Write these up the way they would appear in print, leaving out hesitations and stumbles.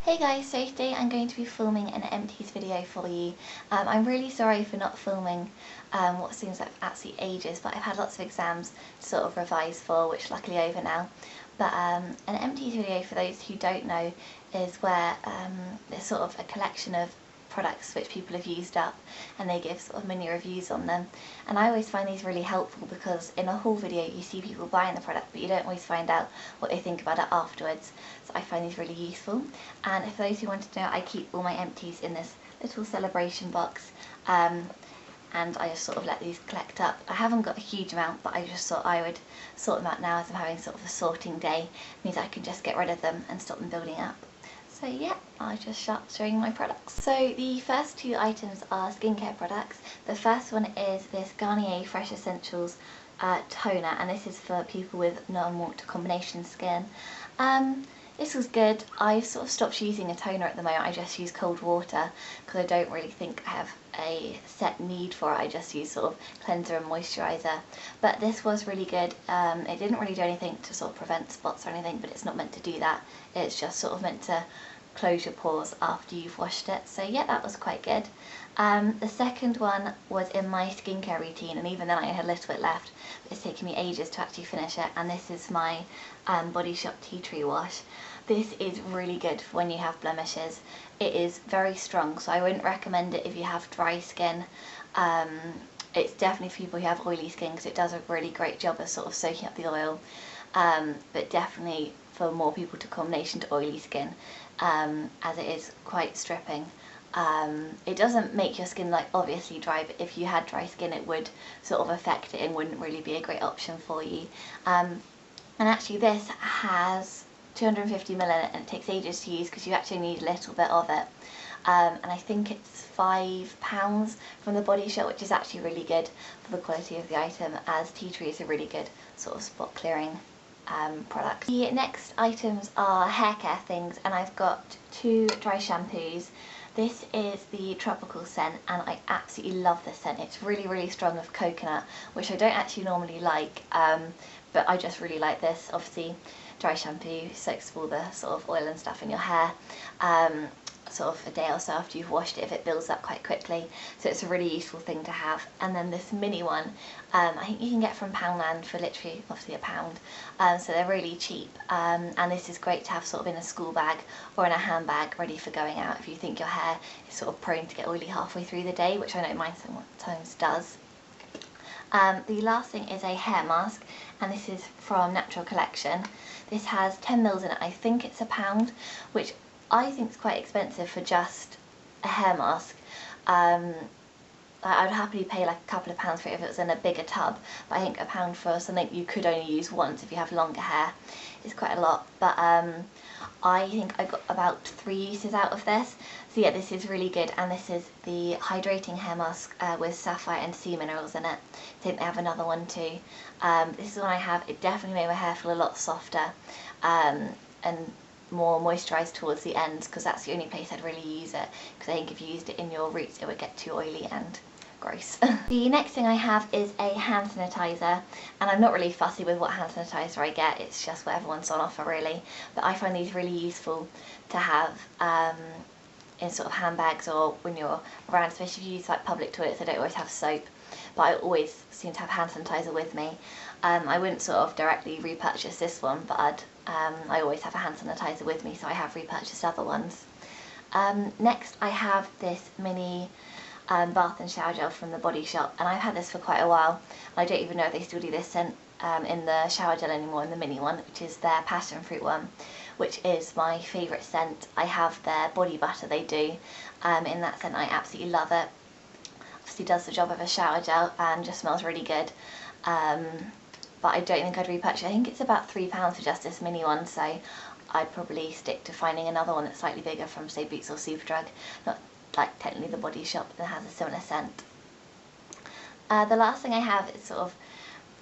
Hey guys, so today I'm going to be filming an Empties video for you. I'm really sorry for not filming what seems like absolute ages, but I've had lots of exams to sort of revise for, which luckily over now. But an Empties video, for those who don't know, is where there's sort of a collection of products which people have used up and they give sort of mini reviews on them, and I always find these really helpful because in a haul video you see people buying the product but you don't always find out what they think about it afterwards, so I find these really useful. And for those who want to know, I keep all my empties in this little celebration box, and I just sort of let these collect up. I haven't got a huge amount, but I just thought I would sort them out now as I'm having sort of a sorting day. It means I can just get rid of them and stop them building up. So yeah, I'll just start showing my products. So the first two items are skincare products. The first one is this Garnier Fresh Essentials toner, and this is for people with non-water combination skin. This was good. I've sort of stopped using a toner at the moment. I just use cold water because I don't really think I have a set need for it. I just use sort of cleanser and moisturiser. But this was really good. It didn't really do anything to sort of prevent spots or anything, but it's not meant to do that. It's just sort of meant to close your pores after you've washed it. So yeah, that was quite good. The second one was in my skincare routine, and even then I had a little bit left. It's taken me ages to actually finish it, and this is my Body Shop Tea Tree Wash. This is really good for when you have blemishes. It is very strong, so I wouldn't recommend it if you have dry skin. It's definitely for people who have oily skin because it does a really great job of sort of soaking up the oil, but definitely for more people to combination to oily skin, as it is quite stripping. It doesn't make your skin like obviously dry, but if you had dry skin it would sort of affect it and wouldn't really be a great option for you. And actually this has 250ml in it, and it takes ages to use because you actually need a little bit of it. And I think it's £5 from the Body Shop, which is actually really good for the quality of the item, as tea tree is a really good sort of spot clearing product. The next items are hair care things, and I've got two dry shampoos. This is the tropical scent, and I absolutely love this scent. It's really strong with coconut, which I don't actually normally like, but I just really like this. Obviously dry shampoo soaks all the sort of oil and stuff in your hair sort of a day or so after you've washed it if it builds up quite quickly, so it's a really useful thing to have. And then this mini one, I think you can get from Poundland for literally obviously £1, so they're really cheap, and this is great to have sort of in a school bag or in a handbag ready for going out if you think your hair is sort of prone to get oily halfway through the day, which I know mine sometimes does. The last thing is a hair mask, and this is from Natural Collection. This has 10ml in it. I think it's £1, which I think is quite expensive for just a hair mask. I'd happily pay like a couple of pounds for it if it was in a bigger tub, but I think £1 for something you could only use once if you have longer hair is quite a lot. But I think I got about 3 uses out of this. So yeah, this is really good, and this is the hydrating hair mask with sapphire and sea minerals in it. I think they have another one too. This is the one I have. It definitely made my hair feel a lot softer and more moisturised towards the ends, because that's the only place I'd really use it, because I think if you used it in your roots it would get too oily and gross. The next thing I have is a hand sanitizer, and I'm not really fussy with what hand sanitizer I get, it's just whatever one's on offer really, but I find these really useful to have in sort of handbags or when you're around, especially if you use like public toilets. I don't always have soap, but I always seem to have hand sanitizer with me. I wouldn't sort of directly repurchase this one, but I always have a hand sanitizer with me, so I have repurchased other ones. Next I have this mini bath and shower gel from the Body Shop, and I've had this for quite a while. I don't even know if they still do this scent in the shower gel anymore, in the mini one, which is their passion fruit one, which is my favourite scent. I have their body butter they do in that scent. I absolutely love it. Obviously does the job of a shower gel and just smells really good. But I don't think I'd repurchase it. I think it's about £3 for just this mini one, so I'd probably stick to finding another one that's slightly bigger from say Boots or Superdrug, not like technically the Body Shop, that has a similar scent. The last thing I have is sort of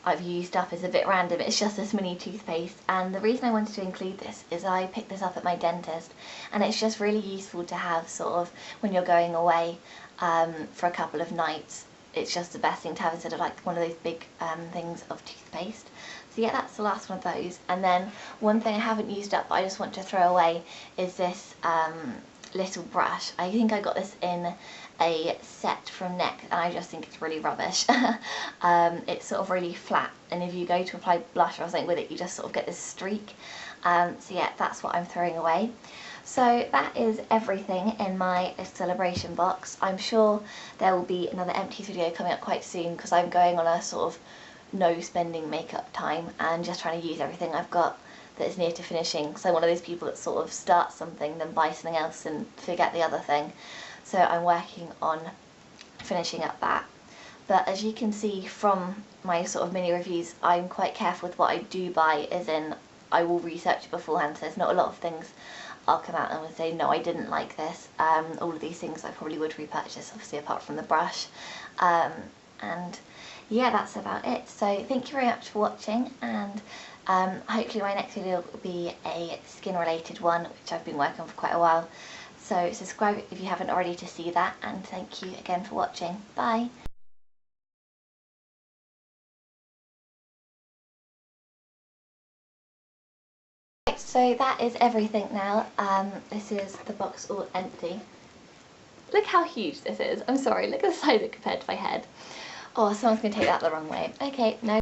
I've used up, is a bit random. It's just this mini toothpaste, and the reason I wanted to include this is I picked this up at my dentist, and it's just really useful to have sort of when you're going away for a couple of nights. It's just the best thing to have instead of like one of those big things of toothpaste. So yeah, that's the last one of those. And then one thing I haven't used up but I just want to throw away is this little brush. I think I got this in a set from NEC and I just think it's really rubbish. It's sort of really flat, and if you go to apply blush or something with it, you just sort of get this streak. So yeah, that's what I'm throwing away. So that is everything in my celebration box. I'm sure there will be another Empties video coming up quite soon because I'm going on a sort of no spending makeup time and just trying to use everything I've got that is near to finishing. So I'm one of those people that sort of starts something, then buys something else and forget the other thing. So I'm working on finishing up that. But as you can see from my sort of mini reviews, I'm quite careful with what I do buy, as in I will research it beforehand, so there's not a lot of things I'll come out and will say, no, I didn't like this. All of these things I probably would repurchase, obviously apart from the brush. And yeah, that's about it. So thank you very much for watching, and hopefully my next video will be a skin related one, which I've been working on for quite a while. So subscribe if you haven't already to see that, and thank you again for watching. Bye! So that is everything now. This is the box all empty. Look how huge this is. I'm sorry, look at the size of it compared to my head. Oh, someone's going to take that the wrong way. Okay, no.